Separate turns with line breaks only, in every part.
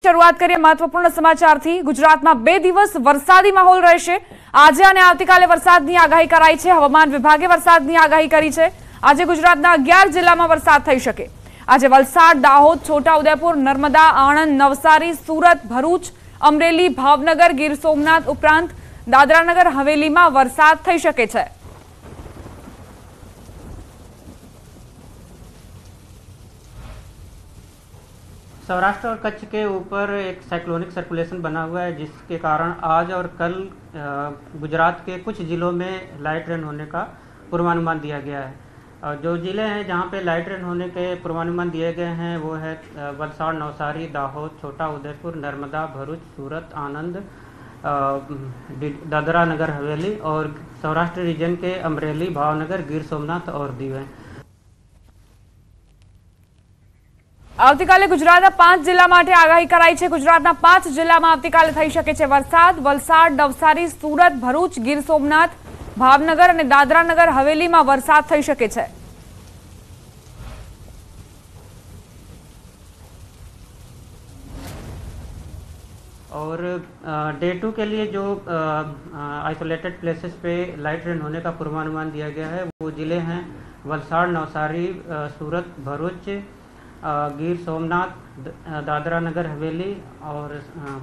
શરૂઆત કરીએ મહત્વપૂર્ણ સમાચારથી। ગુજરાતમાં 2 દિવસ વરસાદી માહોલ રહેશે। આજે અને આવતીકાલે વરસાદની આગાહી કરાઈ છે। હવામાન વિભાગે વરસાદની આગાહી કરી છે। આજે ગુજરાતના 11 જિલ્લામાં વરસાદ થઈ શકે। આજે વલસાડ, દાહોદ, છોટાઉદેપુર, નર્મદા, આણંદ, નવસારી, સુરત, ભરૂચ, અમરેલી, ભાવનગર, ગીર સોમનાથ ઉપરાંત દાદરાનગર હવેલીમાં વરસાદ થઈ શકે છે।
सौराष्ट्र और कच्छ के ऊपर एक साइक्लोनिक सर्कुलेशन बना हुआ है, जिसके कारण आज और कल गुजरात के कुछ ज़िलों में लाइट रेन होने का पूर्वानुमान दिया गया है। जो ज़िले हैं जहां पे लाइट रेन होने के पूर्वानुमान दिए गए हैं वो है वलसाड़, नवसारी, दाहोद, छोटा उदयपुर, नर्मदा, भरूच, सूरत, आनंद, दादरा नगर हवेली और सौराष्ट्र रीजन के अमरेली, भावनगर, गिर सोमनाथ और दीव हैं।
આવતીકાલે ગુજરાતના 5 જિલ્લા માટે આગાહી કરાઈ છે। ગુજરાતના 5 જિલ્લામાં આવતીકાલે થઈ શકે છે વરસાદ। વલસાડ, નવસારી, સુરત, ભરૂચ, ગીર સોમનાથ, ભાવનગર અને દાદરાનગર હવેલીમાં વરસાદ થઈ શકે છે।
और डे 2 के लिए जो आइसोलेटेड प्लेसेस पे लाइट रेन होने का पूर्वानुमान दिया गया है वो ज़िले हैं वलसाड़, नवसारी, सूरत, भरूच, गिर सोमनाथ, दादरा नगर हवेली और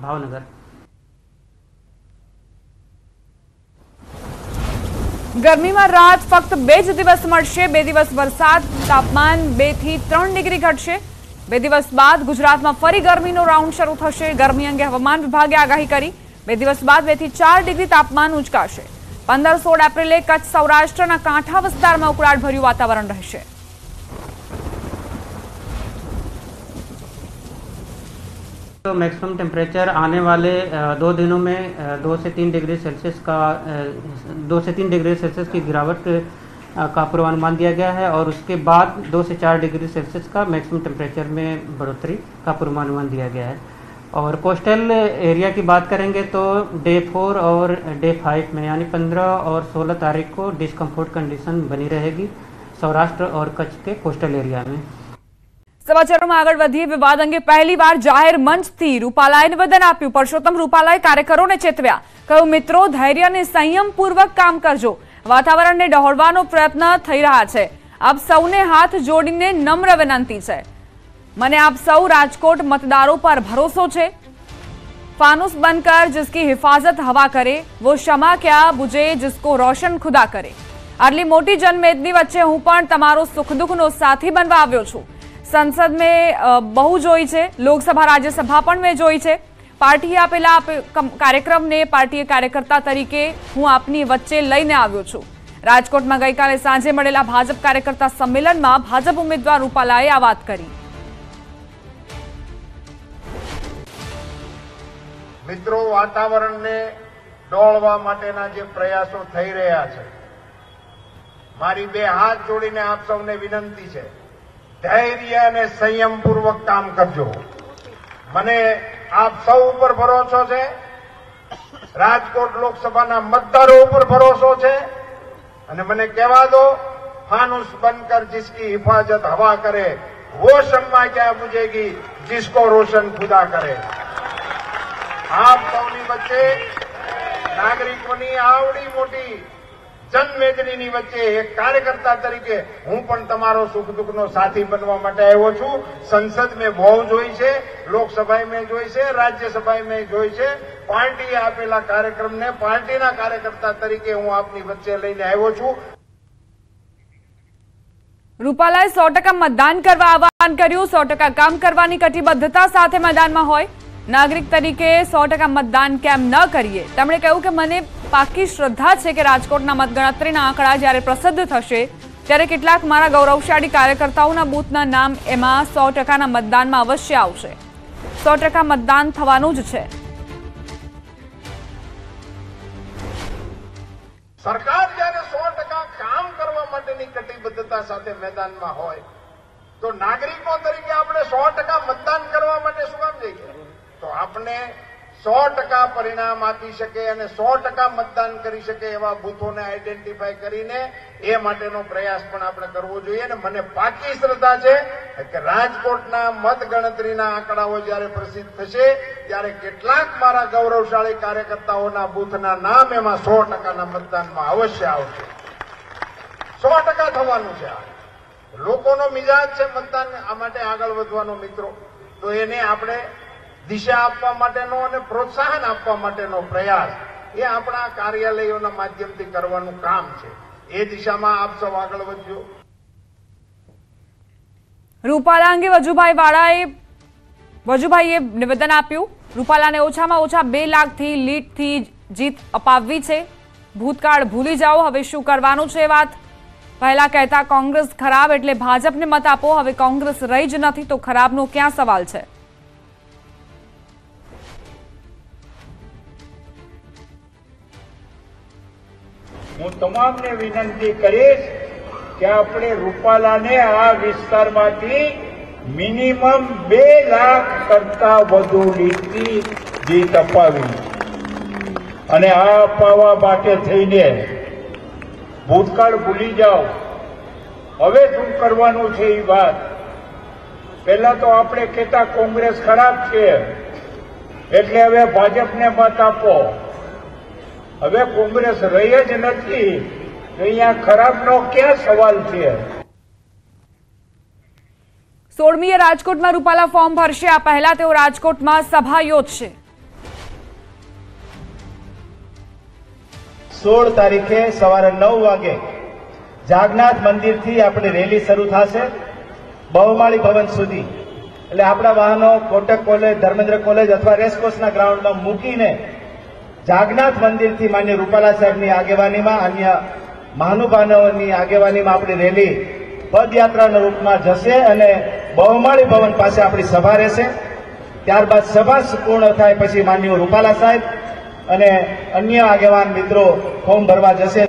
भावनगर।
ગરમીમાં રાહત ફક્ત 2 જ દિવસ મળશે। 2 દિવસ વરસાદ, તાપમાન 2 થી 3 ડિગ્રી ઘટશે। 2 દિવસ બાદ ગુજરાતમાં ફરી ગરમીનો રાઉન્ડ શરૂ થશે। ગરમી અંગે હવામાન વિભાગે આગાહી કરી। 2 દિવસ બાદ 2 થી 4 ડિગ્રી તાપમાન ઉંચકાશે। 15-16 એપ્રિલે કચ્છ, સૌરાષ્ટ્રના કાંઠા વિસ્તારમાં ઉકળાટભર્યું વાતાવરણ રહેશે।
तो मैक्सिमम टेम्परेचर आने वाले 2 दिनों में 2 से 3 डिग्री सेल्सियस की गिरावट का पूर्वानुमान दिया गया है और उसके बाद 2 से 4 डिग्री सेल्सियस का मैक्सिमम टेम्परेचर में बढ़ोतरी का पूर्वानुमान दिया गया है। और कोस्टल एरिया की बात करेंगे तो डे 4 और डे 5 में यानी 15 और 16 तारीख को डिस्कम्फर्ट कंडीशन बनी रहेगी सौराष्ट्र और कच्छ के कोस्टल एरिया में।
સમાચારોમાં આગળ વધીએ। વિવાદ અંગે પહેલીવાર જાહેર મંચથી રૂપાલાએ નિવેદન આપ્યું। પરસોત્તમ રૂપાલાએ કાર્યકરોને ચેતવ્યા। કહ્યું, મિત્રો, ધૈર્ય અને સંયમપૂર્વક કામ કરજો। વાતાવરણને ડહોળવાનો પ્રયત્ન થઈ રહ્યા છે। આપ સૌને હાથ જોડીને નમ્ર વિનંતી છે। મને આપ સૌ રાજકોટ મતદારો પર ભરોસો છે। फानुस बनकर जिसकी हिफाजत हवा करे वो क्षमा क्या बुझे जिसको रोशन खुदा करे। आटली मोटी जनमेदनी वच्चे हूँ पण तमारो सुख दुखनो साथी बनवा आव्यो छुं। संसद में बहु जोई छे, लोकसभा राज्यसभा पण में जोई छे। पार्टीए आपेला कार्यक्रम ने पार्टीए कार्यकर्ता तरीके हूँ आपनी वच्चे लईने आव्यो छुं। राजकोट में गई काले सांजे मळेला भाजप कार्यकर्ता सम्मेलन में भाजप उम्मीदवार रूपालाए आ वात करी।
मित्रों, वातावरण ने डोळवा माटेना जे प्रयासों थई रह्या छे, मारी 2 हाथ जोड़ीने आप सौने विनंती छे, धैर्य और संयम पूर्वक काम करजो। मने आप सौ पर भरोसो छे, राजकोट लोकसभा मतदारों पर भरोसो छे अने मने कहवा दो, फानुस बनकर जिसकी हिफाजत हवा करे वो शम्मा क्या बुझेगी जिसको रोशन खुदा करे। आप सौनी वच्चे नागरिकोनी आवड़ी मोटी जनमेदनी वच्चे एक कार्यकर्ता तरीके हूँ पण तमारो सुख दुखनो साथी बनवा माटे आव्यो छुं। संसद में बहु जोई छे, लोकसभा में जोई छे, राज्यसभा में जोई छे। पार्टीए आपेला कार्यक्रम ने पार्टीना कार्यकर्ता तरीके हूँ आपनी वच्चे लईने आव्यो छुं।
रूपालाए 100% मतदान करवा आह्वान कर्युं। 100% काम करवानी कटिबद्धता साथे मैदानमां होय। नागरिक तरीके 100% मतदान केम न करिए। તેમણે કહ્યું કે મને પાકી શ્રદ્ધા છે કે રાજકોટના મતગણતરીના આંકડા જ્યારે પ્રસિદ્ધ થશે ત્યારે કેટલાક મારા ગૌરવશાળી કાર્યકર્તાઓના બૂથના નામ એમાં 100%ના મતદાનમાં અવશ્ય આવશે। 100% મતદાન થવાનું જ છે।
સરકાર જ્યારે 100% કામ કરવા માટેની કટિબદ્ધતા સાથે મેદાનમાં હોય તો નાગરિકો તરીકે આપણે 100% મતદાન કરવા માટે શું કામ જઈએ? तो आपने 100% પરિણામ આપી શકે અને 100% મતદાન કરી શકે એવા બૂથોને આઈડેન્ટિફાઈ કરીને એ માટેનો પ્રયાસ પણ આપણે કરવો જોઈએ. અને મને પાકી શ્રદ્ધા છે કે રાજકોટના મતગણતરીના આંકડાઓ જ્યારે પ્રસિદ્ધ થશે ત્યારે કેટલાક મારા ગૌરવશાળી કાર્યકર્તાઓના બૂથના નામ એમાં 100%ના મતદાનમાં અવશ્ય આવશે. 100% થવાનું છે. લોકોનો મિજાજ છે મતદાન માટે આગળ વધવાનો મિત્રો, તો એને આપણે દિશા આપવા માટેનો અને પ્રોત્સાહન આપવા માટેનો પ્રયાસ એ આપણા કાર્યાલયોના માધ્યમથી કરવાનું કામ છે. એ દિશામાં આપ સૌ આગળ વધજો.
રૂપાલા અંગે વજુભાઈએ નિવેદન આપ્યું. રૂપાલાને ઓછામાં ઓછા 2 લાખથી લીડથી જીત અપાવવી છે. ભૂતકાળ ભૂલી જાઓ, હવે શું કરવાનું છે વાત. પહેલા કહેતા કોંગ્રેસ ખરાબ એટલે ભાજપને મત આપો, હવે કોંગ્રેસ રહી જ નથી તો ખરાબનો ક્યાં સવાલ છે.
હું તમામને વિનંતી કરીશ કે આપણે રૂપાલાને આ વિસ્તારમાંથી મિનિમમ 2 લાખ કરતા વધુ લીડથી જીત અપાવી અને આ અપાવવા માટે થઈને ભૂતકાળ ભૂલી જાઓ, હવે શું કરવાનું છે એ વાત. પહેલા તો આપણે કહેતા કોંગ્રેસ ખરાબ છે એટલે હવે ભાજપને મત આપો. હવે કોંગ્રેસ રહી જ નથી તો અહીંયા ખરાબનો ક્યાં સવાલ છે.
16મીએ રાજકોટમાં રૂપાલા ફોર્મ ભરશે. આ પહેલા તેઓ રાજકોટમાં સભા યોજશે.
16 તારીખે સવારે 9 વાગે જાગનાથ મંદિરથી આપણી રેલી શરૂ થશે બહુમાળી ભવન સુધી. એટલે આપણા વાહનો કોટક કોલેજ, ધર્મેન્દ્ર કોલેજ અથવા રેસકોર્સના ગ્રાઉન્ડમાં મૂકીને જાગનાથ મંદિરથી માન્ય રૂપાલા સાહેબની આગેવાનીમાં, અન્ય મહાનુભાવોની આગેવાનીમાં આપણી રેલી પદયાત્રાના રૂપમાં જશે અને બહુમાળી ભવન પાસે આપણી સભા રહેશે. ત્યારબાદ સભા પૂર્ણ થાય પછી માન્ય રૂપાલા સાહેબ અને અન્ય આગેવાન મિત્રો ફોર્મ ભરવા જશે.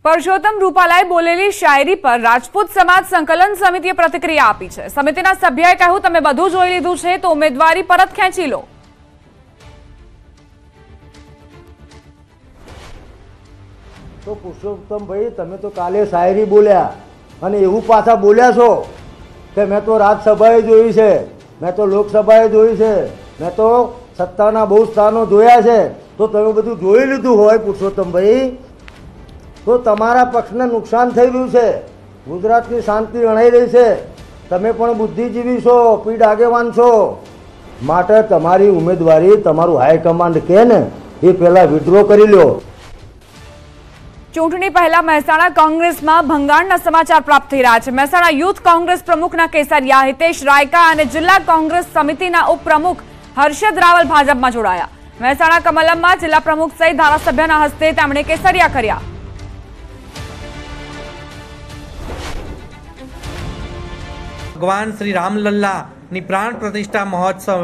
પરસોત્તમ રૂપાલાએ બોલેલી શાયરી પર રાજપૂત સમાજ સંકલન સમિતિએ પ્રતિક્રિયા આપી છે. સમિતિના સભ્યએ કહ્યું, તમે બધું જોઈ લીધું છે તો ઉમેદવારી પરત ખેંચી લો.
તો પુરુષોત્તમભાઈ, તમે તો કાલે શાયરી બોલ્યા અને એવું પાછા બોલ્યા છો કે મેં તો રાજ્યસભાએ જોઈ છે, મેં તો લોકસભાએ જોઈ છે, મેં તો સત્તાના બહુ સ્થાનો જોયા છે. તો તમે બધું જોઈ લીધું હોય પુરુષોત્તમભાઈ તો તમારા પક્ષને નુકસાન થઈ રહ્યું છે. ગુજરાતની શાંતિ અણાઈ રહી છે. તમે પણ બુદ્ધિજીવી છો, પીઢ આગેવાન છો, માટે તમારી ઉમેદવારી તમારું હાઈકમાન્ડ કહે ને એ પહેલા વિડ્રો કરી લો.
ચૂંટણી પહેલા મહેસાણા કોંગ્રેસમાં ભંગાણના સમાચાર પ્રાપ્ત થઈ રહ્યા છે. મહેસાણા યુથ કોંગ્રેસ પ્રમુખના કેસરિયા હિતેશ રાયકા અને જિલ્લા કોંગ્રેસ સમિતિના ઉપપ્રમુખ હર્ષદ રાવલ ભાજપમાં જોડાયા. મહેસાણા કમલમમાં જિલ્લા પ્રમુખ સહિત ધારાસભ્યના હસ્તે તેમણે કેસરિયા કર્યા.
ભગવાન શ્રી રામલલ્લાની પ્રાણ પ્રતિષ્ઠા મહોત્સવ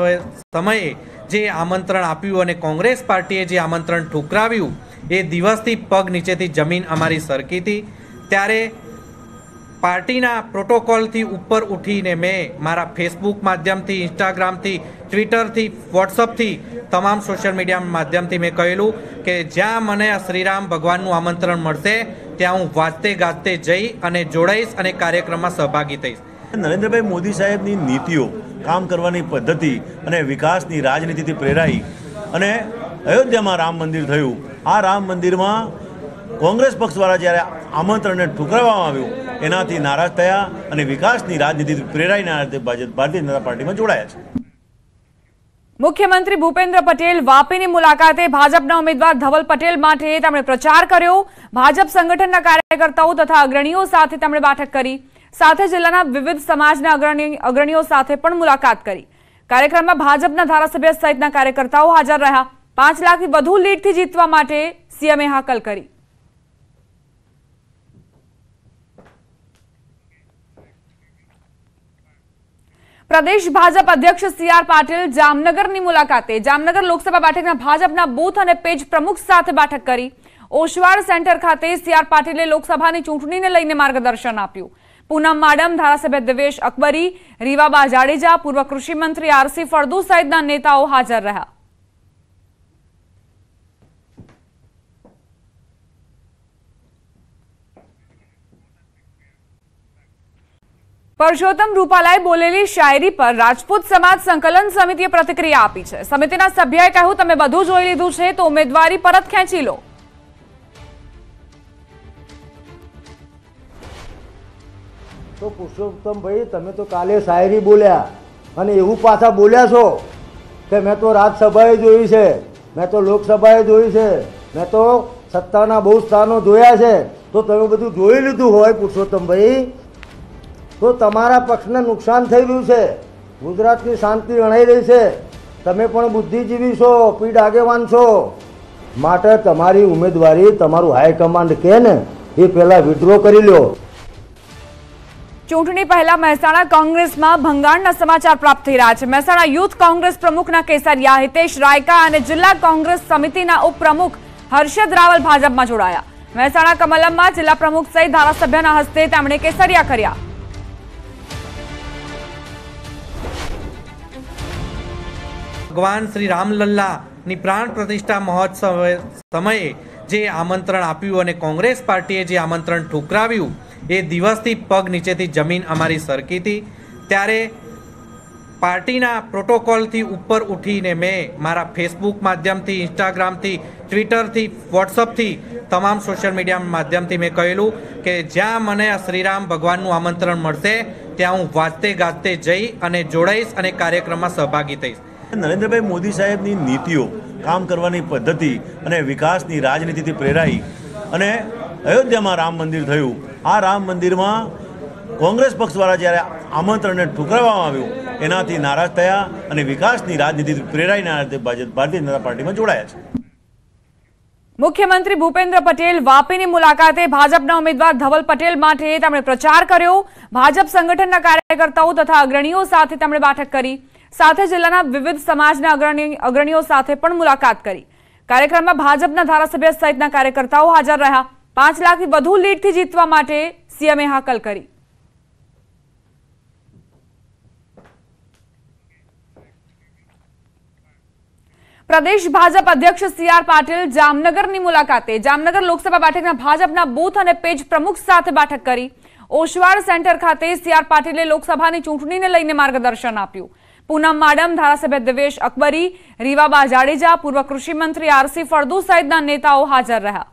સમયે જે આમંત્રણ આપ્યું અને કોંગ્રેસ પાર્ટીએ જે આમંત્રણ ઠુકરાવ્યું એ દિવસથી પગ નીચેથી જમીન અમારી સરકી હતી. ત્યારે પાર્ટીના પ્રોટોકોલથી ઉપર ઉઠીને મેં મારા ફેસબુક માધ્યમથી, ઇન્સ્ટાગ્રામથી, ટ્વિટરથી, વોટ્સઅપથી, તમામ સોશિયલ મીડિયા માધ્યમથી મેં કહેલું કે જ્યાં મને આ શ્રીરામ ભગવાનનું આમંત્રણ મળશે ત્યાં હું વાજતે ગાજતે જઈ અને જોડાઈશ અને કાર્યક્રમમાં સહભાગી થઈશ.
નરેન્દ્રભાઈ મોદી સાહેબની નીતિઓ, કામ કરવાની પદ્ધતિ અને વિકાસની રાજનીતિથી પ્રેરાઈ અને અયોધ્યામાં રામ મંદિર થયું. આ રામ મંદિરમાં કોંગ્રેસ પક્ષ દ્વારા જ્યારે આમંત્રણને ઠુકરાવવામાં આવ્યું એનાથી નારાજ થયા અને વિકાસની રાજનીતિથી પ્રેરાઈને ભારતીય જનતા પાર્ટીમાં જોડાયા છે.
મુખ્યમંત્રી ભૂપેન્દ્ર પટેલ વાપીની મુલાકાતે ભાજપના ઉમેદવાર ધવલ પટેલ માટે તેમણે પ્રચાર કર્યો. ભાજપ સંગઠનના કાર્યકર્તાઓ તથા અગ્રણીઓ સાથે તેમણે બેઠક કરી. સાથે જિલ્લાના વિવિધ સમાજના અગ્રણીઓ સાથે પણ મુલાકાત કરી. કાર્યક્રમમાં ભાજપના ધારાસભ્ય સહિતના કાર્યકર્તાઓ હાજર રહ્યા. 5 લાખથી વધુ લીડથી જીતવા માટે સીએમએ હાકલ કરી. પ્રદેશ ભાજપ અધ્યક્ષ સી.આર. પાટીલ જામનગરની મુલાકાતે જામનગર લોકસભા બેઠકના ભાજપના બૂથ અને પેજ પ્રમુખ સાથે બેઠક કરી. ઓશવાડ સેન્ટર ખાતે સી.આર. પાટીલે લોકસભાની ચૂંટણીને લઈને માર્ગદર્શન આપ્યું. પૂનમ માડમ, ધારાસભ્ય દિવેશ અકબરી, રીવાબા જાડેજા, પૂર્વ કૃષિ મંત્રી આરસી ફળદુ સહિતના નેતાઓ હાજર રહ્યા. પરસોત્તમ રૂપાલાએ બોલેલી શાયરી પર રાજપૂત સમાજ સંકલન સમિતિએ પ્રતિક્રિયા આપી છે. સમિતિના સભ્યએ કહ્યું, તમે બધું જોઈ લીધું છે તો ઉમેદવારી પરત ખેંચી લો.
તો પુરુષોત્તમભાઈ, તમે તો કાલે શાયરી બોલ્યા અને એવું પાછા બોલ્યા છો કે મેં તો રાજ્યસભાએ જોઈ છે, મેં તો લોકસભાએ જોઈ છે, મેં તો સત્તાના બહુ સ્થાનો જોયા છે. તો તમે બધું જોઈ લીધું હોય પુરુષોત્તમભાઈ તો તમારા પક્ષને નુકસાન થઈ રહ્યું છે. ગુજરાતની શાંતિ અણાઈ રહી છે. તમે પણ બુદ્ધિજીવી છો, પીઢ આગેવાન છો, માટે તમારી ઉમેદવારી તમારું હાઈકમાન્ડ કહે ને એ પહેલાં વિડ્રો કરી લો.
ચૂંટણી પહેલા મહેસાણા કોંગ્રેસમાં ભંગાણના સમાચાર પ્રાપ્ત થઈ રહ્યા છે. મહેસાણા યુથ કોંગ્રેસ પ્રમુખના કેસરિયા હિતેશ રાયકા અને જિલ્લા કોંગ્રેસ સમિતિના ઉપપ્રમુખ હર્ષદ રાવલ ભાજપમાં જોડાયા. મહેસાણા કમલમમાં જિલ્લા પ્રમુખ સહિત ધારાસભ્યના હસ્તે તેમણે કેસરિયા કર્યા.
ભગવાન શ્રી રામલલ્લાની પ્રાણ પ્રતિષ્ઠા મહોત્સવ સમયે જે આમંત્રણ આપ્યું અને કોંગ્રેસ પાર્ટીએ જે આમંત્રણ ઠુકરાવ્યું એ દિવસથી પગ નીચેથી જમીન અમારી સરકી હતી. ત્યારે પાર્ટીના પ્રોટોકોલથી ઉપર ઉઠીને મેં મારા ફેસબુક માધ્યમથી, ઇન્સ્ટાગ્રામથી, ટ્વિટરથી, વોટ્સઅપથી, તમામ સોશિયલ મીડિયા માધ્યમથી મેં કહેલું કે જ્યાં મને આ શ્રીરામ ભગવાનનું આમંત્રણ મળશે ત્યાં હું વાજતે ગાજતે જઈ અને જોડાઈશ અને કાર્યક્રમમાં સહભાગી થઈશ.
નરેન્દ્રભાઈ મોદી સાહેબની નીતિઓ, કામ કરવાની પદ્ધતિ અને વિકાસની રાજનીતિથી પ્રેરાઈ અને અયોધ્યામાં રામ મંદિર થયું. આ રામ મંદિરમાં કોંગ્રેસ પક્ષ દ્વારા જ્યારે આમંત્રણને ઠુકરાવવામાં આવ્યું એનાથી નારાજ થયા અને વિકાસની રાજનીતિથી પ્રેરાઈને ભારતીય જનતા પાર્ટીમાં જોડાયા છે.
મુખ્યમંત્રી ભૂપેન્દ્ર પટેલ વાપીની મુલાકાતે ભાજપના ઉમેદવાર ધવલ પટેલ માટે તેમણે પ્રચાર કર્યો. ભાજપ સંગઠનના કાર્યકર્તાઓ તથા અગ્રણીઓ સાથે તેમણે બેઠક કરી. સાથે જિલ્લાના વિવિધ સમાજના અગ્રણીઓ સાથે પણ મુલાકાત કરી. કાર્યક્રમમાં ભાજપના ધારાસભ્ય સહિતના કાર્યકર્તાઓ હાજર રહ્યા. 5 લાખથી વધુ લીડથી જીતવા માટે સીએમએ હાકલ કરી. પ્રદેશ ભાજપ અધ્યક્ષ સી.આર. પાટીલ જામનગરની મુલાકાતે જામનગર લોકસભા બેઠકના ભાજપના બૂથ અને પેજ પ્રમુખ સાથે બેઠક કરી. ઓશવાડ સેન્ટર ખાતે સી.આર. પાટીલે લોકસભાની ચૂંટણીને લઈને માર્ગદર્શન આપ્યું. પૂનમ માડમ, ધારાસભ્ય દિવેશ અકબરી, રીવાબા જાડેજા, પૂર્વ કૃષિ મંત્રી આરસી ફળદુ સહિતના નેતાઓ હાજર રહ્યા.